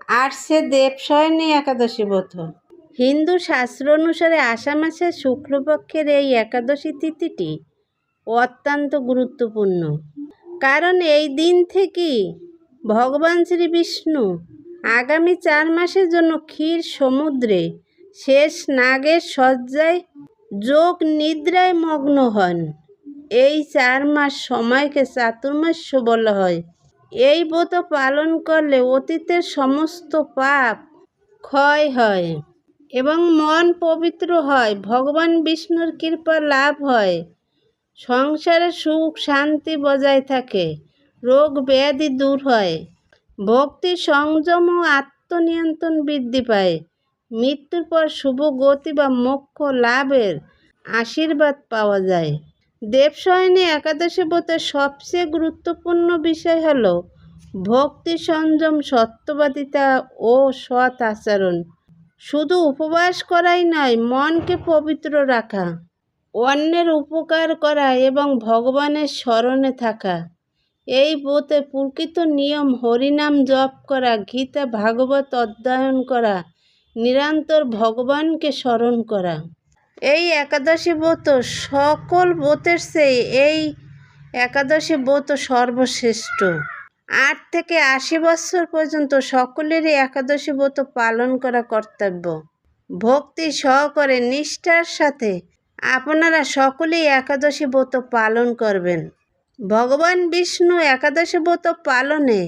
আর সে দেবশয়নী একাদশী ব্রত। হিন্দু শাস্ত্র অনুসারে আষাঢ় মাসের শুক্লপক্ষের এই একাদশী তিথিটি অত্যন্ত গুরুত্বপূর্ণ, কারণ এই দিন থেকেই ভগবান শ্রী বিষ্ণু আগামী 4 মাসের জন্য ক্ষীর সমুদ্রে শেষ নাগের শয্যায় যোগ নিদ্রায় মগ্ন হন। এই 4 মাস সময়কে চাতুর্মাস্য বলা হয়। এই ব্রত পালন করলে অতীতের সমস্ত পাপ ক্ষয় হয় এবং মন পবিত্র হয়, ভগবান বিষ্ণুর কৃপা লাভ হয়, সংসারে সুখ শান্তি বজায় থাকে, রোগ ব্যাধি দূর হয়, ভক্তি সংযম ও আত্মনিয়ন্ত্রণ বৃদ্ধি পায়, মৃত্যুর পর শুভ গতি বা মোক্ষ লাভের আশীর্বাদ পাওয়া যায়। দেবশয়নী একাদশী ব্রতের সবচেয়ে গুরুত্বপূর্ণ বিষয় হল ভক্তি সংযম, সত্যবাদিতা ও সৎ আচরণ। শুধু উপবাস করাই নয়, মনকে পবিত্র রাখা, অন্যের উপকার করা এবং ভগবানের স্মরণে থাকা। এই ব্রতে প্রকৃত নিয়ম হরিনাম জপ করা, গীতা ভাগবত অধ্যয়ন করা, নিরন্তর ভগবানকে স্মরণ করা। এই একাদশী ব্রত সকল ব্রতের চেয়ে এই একাদশী ব্রত সর্বশ্রেষ্ঠ। 8 থেকে 80 বছর পর্যন্ত সকলেরই একাদশী ব্রত পালন করা কর্তব্য। ভক্তি সহকারে নিষ্ঠার সাথে আপনারা সকলেই একাদশী ব্রত পালন করবেন। ভগবান বিষ্ণু একাদশী ব্রত পালনে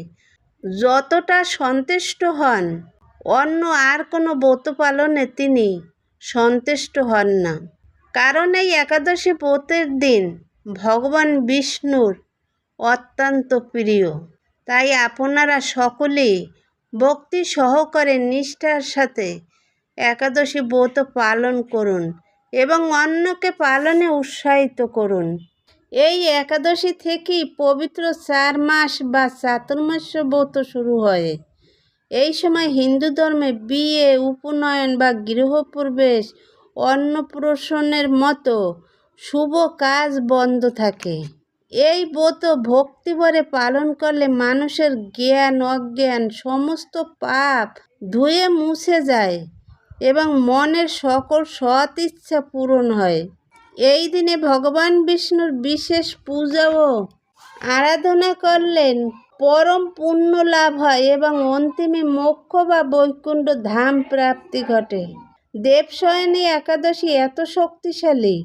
যতটা সন্তুষ্ট হন, অন্য আর কোনো ব্রত পালনে তিনি সন্তুষ্ট হন না। কারণ এই একাদশী ব্রতের দিন ভগবান বিষ্ণুর অত্যন্ত প্রিয়। তাই আপনারা সকলেই ভক্তি সহকারে নিষ্ঠার সাথে একাদশী ব্রত পালন করুন এবং অন্যকে পালনে উৎসাহিত করুন। এই একাদশী থেকেই পবিত্র 4 মাস বা চাতুর্মাস্য ব্রত শুরু হয়। এই সময় হিন্দু ধর্মে বিয়ে, উপনয়ন বা গৃহপ্রবেশ, অন্নপ্রাশনের মতো শুভ কাজ বন্ধ থাকে। এই ব্রত ভক্তিভরে পালন করলে মানুষের জ্ঞান অজ্ঞান সমস্ত পাপ ধুয়ে মুছে যায় এবং মনের সকল সৎ ইচ্ছা পূরণ হয়। এই দিনে ভগবান বিষ্ণুর বিশেষ পূজা ও আরাধনা করলেন পরম পুণ্য লাভ হয় এবং অন্তিমে মোক্ষ বা বৈকুণ্ঠ ধাম প্রাপ্তি ঘটে। দেবশয়নী একাদশী এত শক্তিশালী,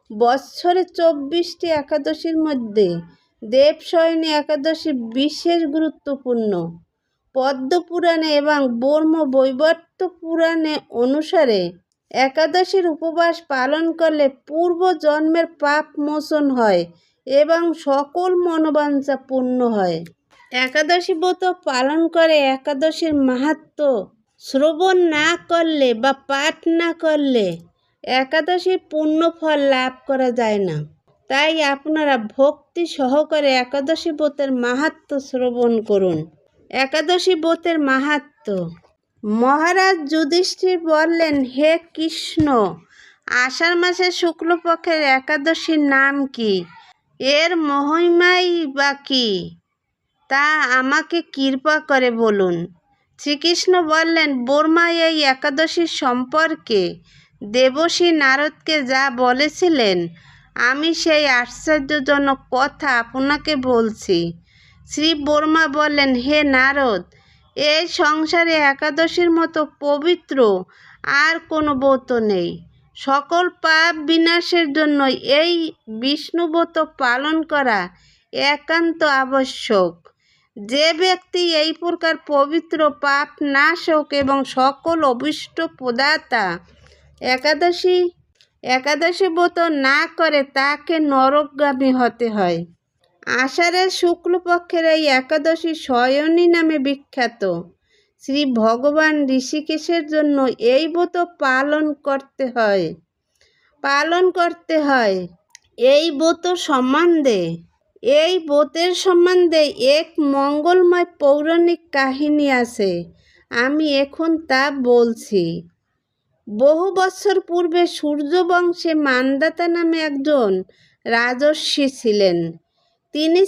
বৎসরে 24টি একাদশীর মধ্যে দেবশয়নী একাদশী বিশেষ গুরুত্বপূর্ণ। পদ্মপুরাণে এবং ব্রহ্ম বৈবর্ত পুরাণে অনুসারে একাদশীর উপবাস পালন করলে পূর্ব জন্মের পাপ মোচন হয় এবং সকল মনোবাঞ্ছা পূর্ণ হয়। একাদশী ব্রত পালন করে একাদশীর মাহাত্ম্য শ্রবণ না করলে বা পাঠ না করলে একাদশীর পূর্ণ ফল লাভ করা যায় না। তাই আপনারা ভক্তি সহকারে একাদশী ব্রতের মাহাত্ম্য শ্রবণ করুন। একাদশী ব্রতের মাহাত্ম্য। মহারাজ যুধিষ্ঠির বললেন, হে কৃষ্ণ, আষাঢ় মাসের শুক্লপক্ষের একাদশীর নাম কি? এর মহিমাই বা কি? তা আমাকে কৃপা করে বলুন। শ্রীকৃষ্ণ বললেন, ব্রহ্মা এই একাদশীর সম্পর্কে দেবর্ষি নারদকে যা বলেছিলেন, আমি সেই আশ্চর্যজনক কথা আপনাকে বলছি। শ্রী ব্রহ্মা বললেন, হে নারদ, এই সংসারে একাদশীর মতো পবিত্র আর কোনো ব্রত নেই। সকল পাপ বিনাশের জন্য এই বিষ্ণু ব্রত পালন করা একান্ত আবশ্যক। যে ব্যক্তি এই প্রকার পবিত্র, পাপ নাশক এবং সকল অভীষ্ট প্রদাতা একাদশী ব্রত না করে তাকে নরকগামী হতে হয়। আষাঢ়ের শুক্লপক্ষের এই একাদশী শয়নী নামে বিখ্যাত। শ্রী ভগবান ঋষিকেশের জন্য এই ব্রত পালন করতে হয়। এই ব্রতের সম্বন্ধে এক মঙ্গলময় পৌরাণিক কাহিনী আছে, আমি এখন তা বলছি। বহু বছর পূর্বে সূর্যবংশে মান্ধাতা নামে একজন রাজর্ষি ছিলেন। তিনি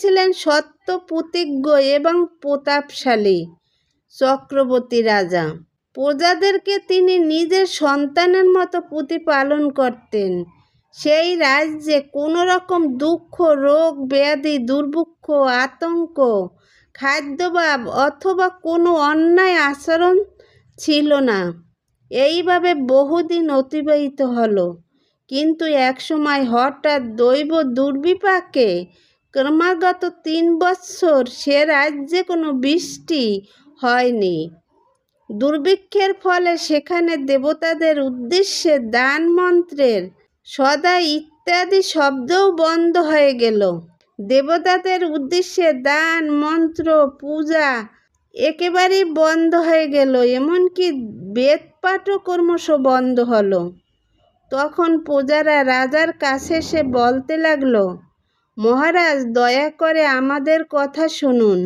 ছিলেন সত্য প্রতিজ্ঞ এবং প্রতাপশালী চক্রবর্তী রাজা। প্রজাদেরকে তিনি নিজের সন্তানের মতো প্রতিপালন করতেন। সেই রাজ্যে কোনো রকম দুঃখ, রোগ, ব্যাধি, দুর্ভিক্ষ, আতঙ্ক, খাদ্যাভাব অথবা কোনো অন্যায় আচরণ ছিল না। এইভাবে বহুদিন অতিবাহিত হলো। কিন্তু একসময় হঠাৎ দৈব দুর্বিপাকে ক্রমাগত 3 বৎসর সে রাজ্যে কোনো বৃষ্টি হয়নি। দুর্ভিক্ষের ফলে সেখানে দেবতাদের উদ্দেশ্যে দান মন্ত্রের সদা ইত্যাদি শব্দও বন্ধ হয়ে গেল। দেবতাদের উদ্দেশ্যে দান মন্ত্র পূজা একেবারেই বন্ধ হয়ে গেল, এমনকি বেদপাঠও ক্রমশ বন্ধ হলো। তখন প্রজারা রাজার কাছে এসে বলতে লাগলো, মহারাজ, দয়া করে আমাদের কথা শুনুন।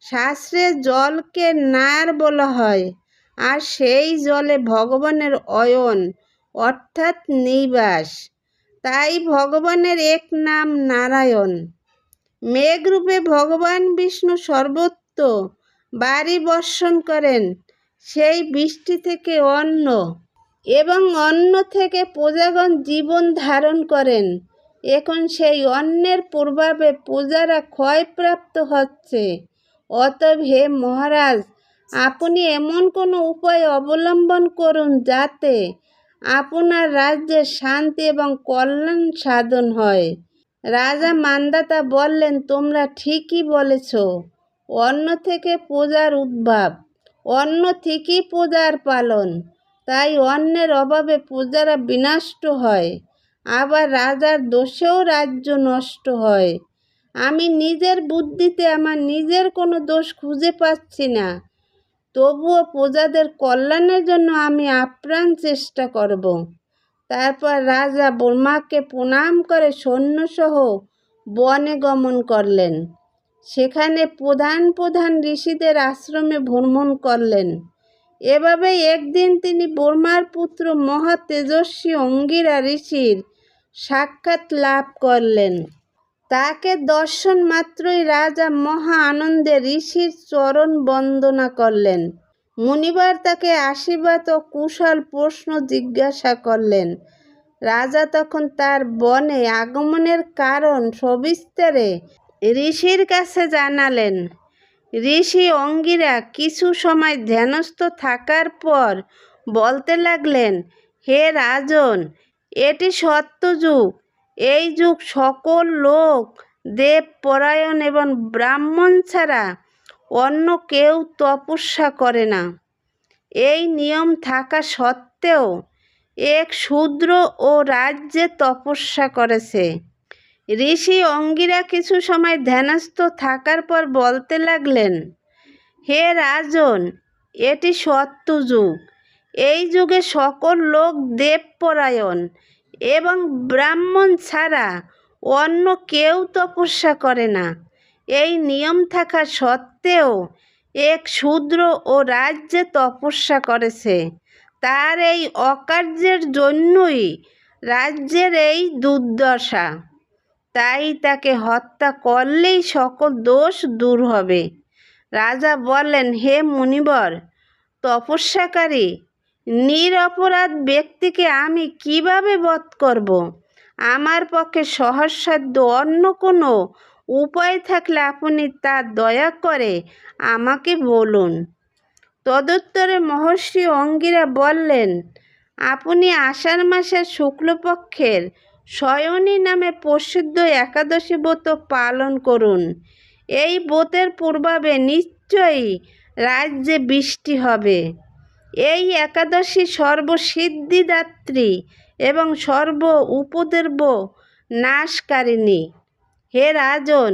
শাস্ত্রে জলকে নার বলা হয়, আর সেই জলে ভগবানের অয়ন অর্থাৎ নিবাস। তাই ভগবানের এক নাম নারায়ণ। মেঘরূপে ভগবান বিষ্ণু সর্বত্র বাড়ি বর্ষণ করেন। সেই বৃষ্টি থেকে অন্ন এবং অন্ন থেকে প্রজাগণ জীবন ধারণ করেন। এখন সেই অন্নের প্রভাবে প্রজারা ক্ষয়প্রাপ্ত হচ্ছে। অতএব হে মহারাজ, আপনি এমন কোনো উপায় অবলম্বন করুন যাতে আপনার রাজ্যের শান্তি এবং কল্যাণ সাধন হয়। রাজা মান্ধাতা বললেন, তোমরা ঠিকই বলেছ। অন্ন থেকে প্রজার উদ্ভব, অন্ন থেকেই প্রজার পালন। তাই অন্নের অভাবে প্রজারা বিনষ্ট হয়, আবার রাজার দোষেও রাজ্য নষ্ট হয়। আমি নিজের বুদ্ধিতে আমার নিজের কোনো দোষ খুঁজে পাচ্ছি না, তবুও প্রজাদের কল্যাণের জন্য আমি আপ্রাণ চেষ্টা করব। তারপর রাজা ব্রহ্মাকে প্রণাম করে সৈন্যসহ বনে গমন করলেন। সেখানে প্রধান প্রধান ঋষিদের আশ্রমে ভ্রমণ করলেন। এভাবে একদিন তিনি ব্রহ্মার পুত্র মহা তেজস্বী অঙ্গিরা ঋষির সাক্ষাৎ লাভ করলেন। তাকে দর্শন মাত্রই রাজা মহা আনন্দে ঋষির চরণ বন্দনা করলেন। মুনিবার তাকে আশীর্বাদ ও কুশল প্রশ্ন জিজ্ঞাসা করলেন। রাজা তখন তার বনে আগমনের কারণ সবিস্তারে ঋষির কাছে জানালেন। ঋষি অঙ্গিরা কিছু সময় ধ্যানস্থ থাকার পর বলতে লাগলেন, হে রাজন, এটি সত্যযুগ। এই যুগ সকল লোক দেবপরায়ণ এবং ব্রাহ্মণ ছাড়া অন্য কেউ তপস্যা করে না। এই নিয়ম থাকা সত্ত্বেও এক শূদ্র ও রাজ্যে তপস্যা করেছে। ঋষি অঙ্গিরা কিছু সময় ধ্যানস্থ থাকার পর বলতে লাগলেন, হে রাজন, এটি সত্যযুগ। এই যুগে সকল লোক দেবপরায়ণ এবং ব্রাহ্মণ ছাড়া অন্য কেউ তপস্যা করে না। এই নিয়ম থাকা সত্ত্বেও এক শূদ্র ও রাজ্যে তপস্যা করেছে। তার এই অকার্যের জন্যই রাজ্যের এই দুর্দশা। তাই তাকে হত্যা করলেই সকল দোষ দূর হবে। রাজা বললেন, হে মুনিবর, তপস্যাকারী নিরপরাধ ব্যক্তিকে আমি কিভাবে বধ করব? আমার পক্ষে সহজসাধ্য অন্য কোনো উপায় থাকলে আপনি তা দয়া করে আমাকে বলুন। তদুত্তরে মহর্ষি অঙ্গিরা বললেন, আপনি আষাঢ় মাসের শুক্লপক্ষের শয়নী নামে প্রসিদ্ধ একাদশী ব্রত পালন করুন। এই ব্রতের প্রভাবে নিশ্চয়ই রাজ্যে বৃষ্টি হবে। এই একাদশী সর্বসিদ্ধিদাত্রী এবং সর্ব উপদ্রব নাশকারিণী। হে রাজন,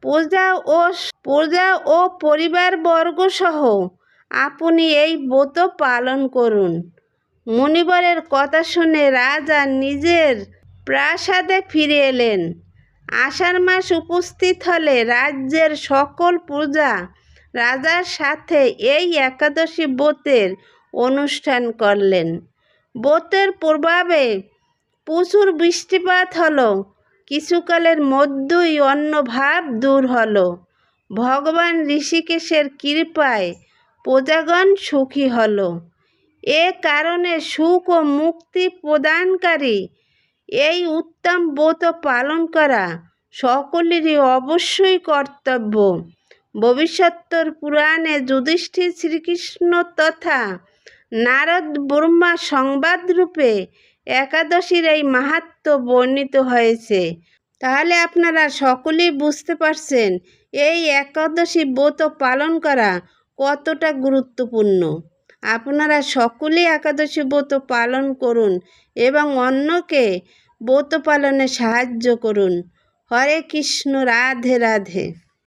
প্রজা ও পরিবারবর্গ সহ আপনি এই ব্রত পালন করুন। মুনিবরের কথা শুনে রাজা নিজের প্রাসাদে ফিরে এলেন। আষাঢ় মাস উপস্থিত হলে রাজ্যের সকল প্রজা রাজার সাথে এই একাদশী ব্রতের অনুষ্ঠান করলেন। ব্রতের প্রভাবে প্রচুর বৃষ্টিপাত হলো। কিছুকালের মধ্যেই অন্নভাব দূর হলো। ভগবান ঋষিকেশের কৃপায় প্রজাগণ সুখী হল। এ কারণে সুখ ও মুক্তি প্রদানকারী এই উত্তম ব্রত পালন করা সকলেরই অবশ্যই কর্তব্য। ভবিষ্যত্তর পুরাণে যুধিষ্ঠির শ্রীকৃষ্ণ তথা নারদ ব্রহ্মা সংবাদরূপে একাদশীর এই মাহাত্ম্য বর্ণিত হয়েছে। তাহলে আপনারা সকলেই বুঝতে পারছেন এই একাদশী ব্রত পালন করা কতটা গুরুত্বপূর্ণ। আপনারা সকলেই একাদশী ব্রত পালন করুন এবং অন্যকে ব্রত পালনে সাহায্য করুন। হরে কৃষ্ণ, রাধে রাধে।